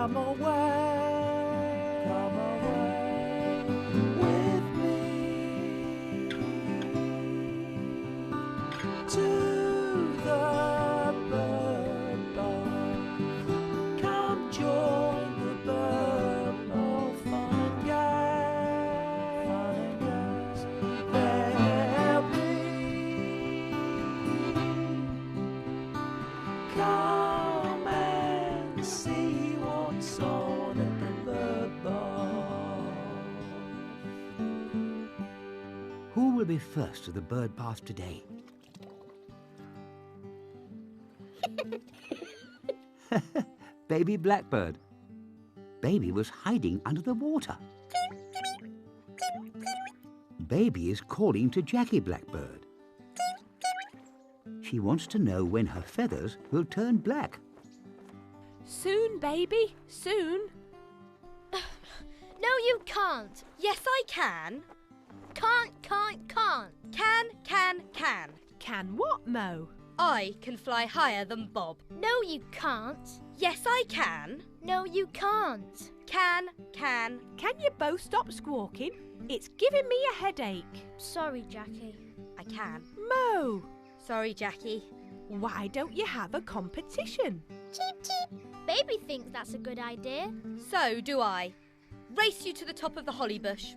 Come away with me to the bird bar. Come join the bird bar, fun and games there'll be. Come and see what's on at the bird bar. Who will be first to the bird bath today? Baby Blackbird. Baby was hiding under the water. Baby is calling to Jackie Blackbird. She wants to know when her feathers will turn black. Soon, baby, soon. No, you can't. Yes, I can. Can't. Can. Can what, Mo? I can fly higher than Bob. No, you can't. Yes, I can. No, you can't. Can. Can you both stop squawking? It's giving me a headache. Sorry, Jackie. I can. Mo, Sorry, Jackie. why don't you have a competition? Cheep, cheep. Baby thinks that's a good idea. So do I. Race you to the top of the holly bush.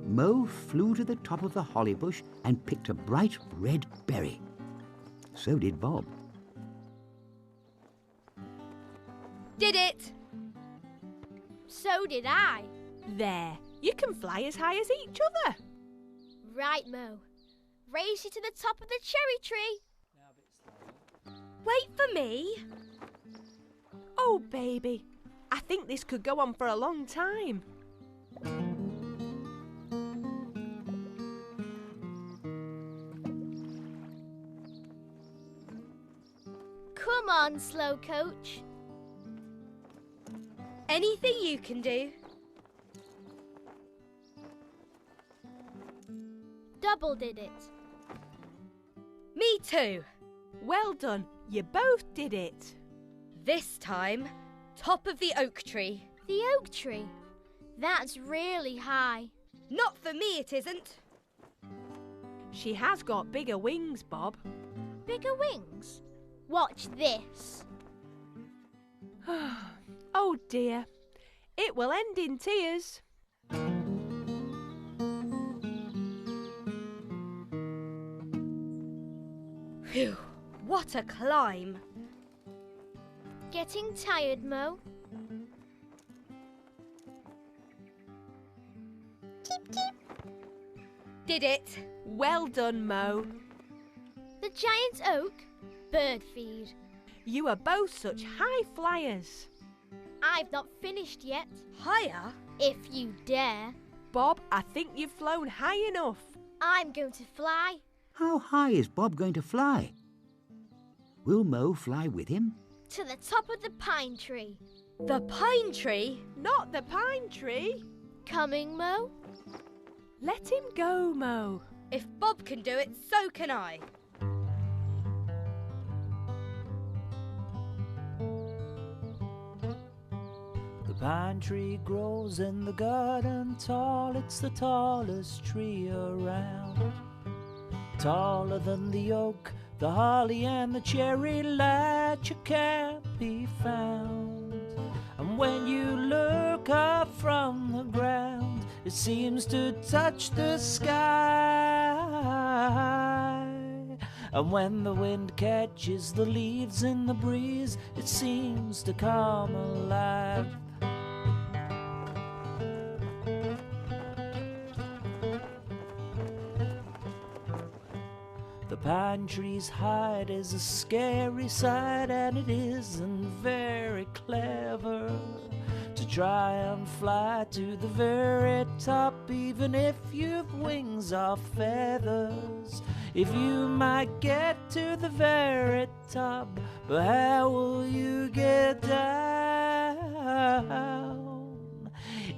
Mo flew to the top of the holly bush and picked a bright red berry. So did Bob. Did it! So did I. There, you can fly as high as each other. Right, Mo. Race you to the top of the cherry tree. Wait for me. Oh, baby, I think this could go on for a long time. Come on, slow coach. Anything you can do. Double did it. Me too. Well done, you both did it. This time, top of the oak tree. The oak tree. That's really high. Not for me, it isn't. She has got bigger wings, Bob. Bigger wings. Watch this. Oh dear, it will end in tears. Phew, what a climb. Getting tired, Mo? Cheep, cheep. Did it. Well done, Mo. The giant oak. Bird feed. You are both such high flyers. I've not finished yet. Higher? If you dare. Bob, I think you've flown high enough. I'm going to fly. How high is Bob going to fly? Will Mo fly with him? To the top of the pine tree. The pine tree? Not the pine tree. Coming, Mo? Let him go, Mo. If Bob can do it, so can I. The pine tree grows in the garden tall. It's the tallest tree around. Taller than the oak, the holly and the cherry light. You can't be found. And when you look up from the ground, it seems to touch the sky. And when the wind catches the leaves in the breeze, it seems to come alive. The pine tree's height is a scary sight, and it isn't very clever to try and fly to the very top, even if you've wings or feathers. If you might get to the very top, but how will you get down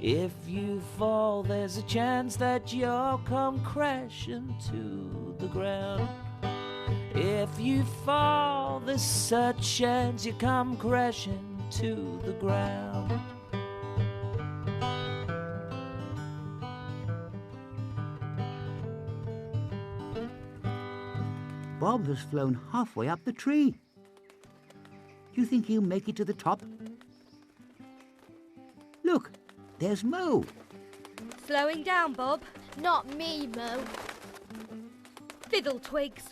If you fall, there's a chance that you'll come crashing to the ground. If you fall, there's such chance you come crashing to the ground. Bob has flown halfway up the tree. Do you think he'll make it to the top? Look, there's Mo. Slowing down, Bob. Not me, Mo. Fiddle twigs.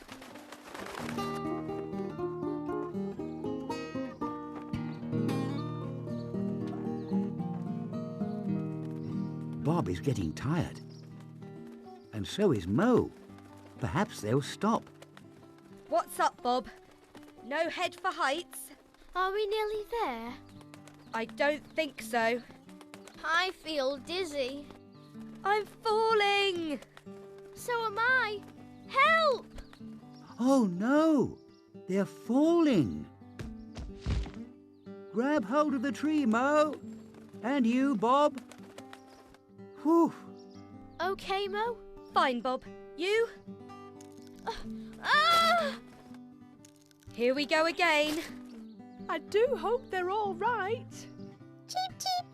Bob is getting tired. And so is Mo. Perhaps they'll stop. What's up, Bob? No head for heights? Are we nearly there? I don't think so. I feel dizzy. I'm falling! So am I. Help! Oh no! They're falling! Grab hold of the tree, Mo! And you, Bob! Whew! Okay, Mo? Fine, Bob. You? Ah! Here we go again. I do hope they're all right. Cheep, cheep.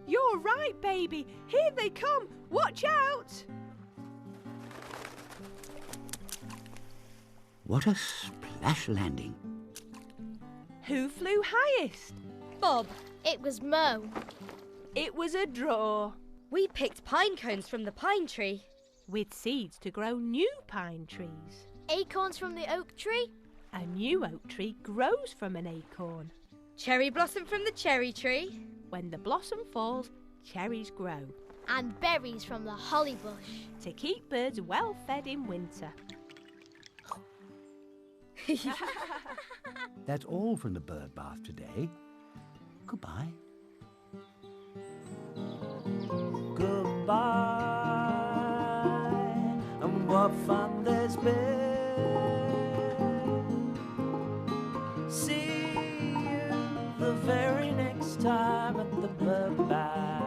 You're right, baby. Here they come. Watch out. What a splash landing! Who flew highest? Bob, It was Mo. It was a draw. we picked pine cones from the pine tree. With seeds to grow new pine trees. Acorns from the oak tree. A new oak tree grows from an acorn. Cherry blossom from the cherry tree. When the blossom falls, cherries grow. And berries from the holly bush. To keep birds well fed in winter. That's all from the bird bath today. Goodbye. Goodbye, and what fun there's been. See you the very next time at the bird bath.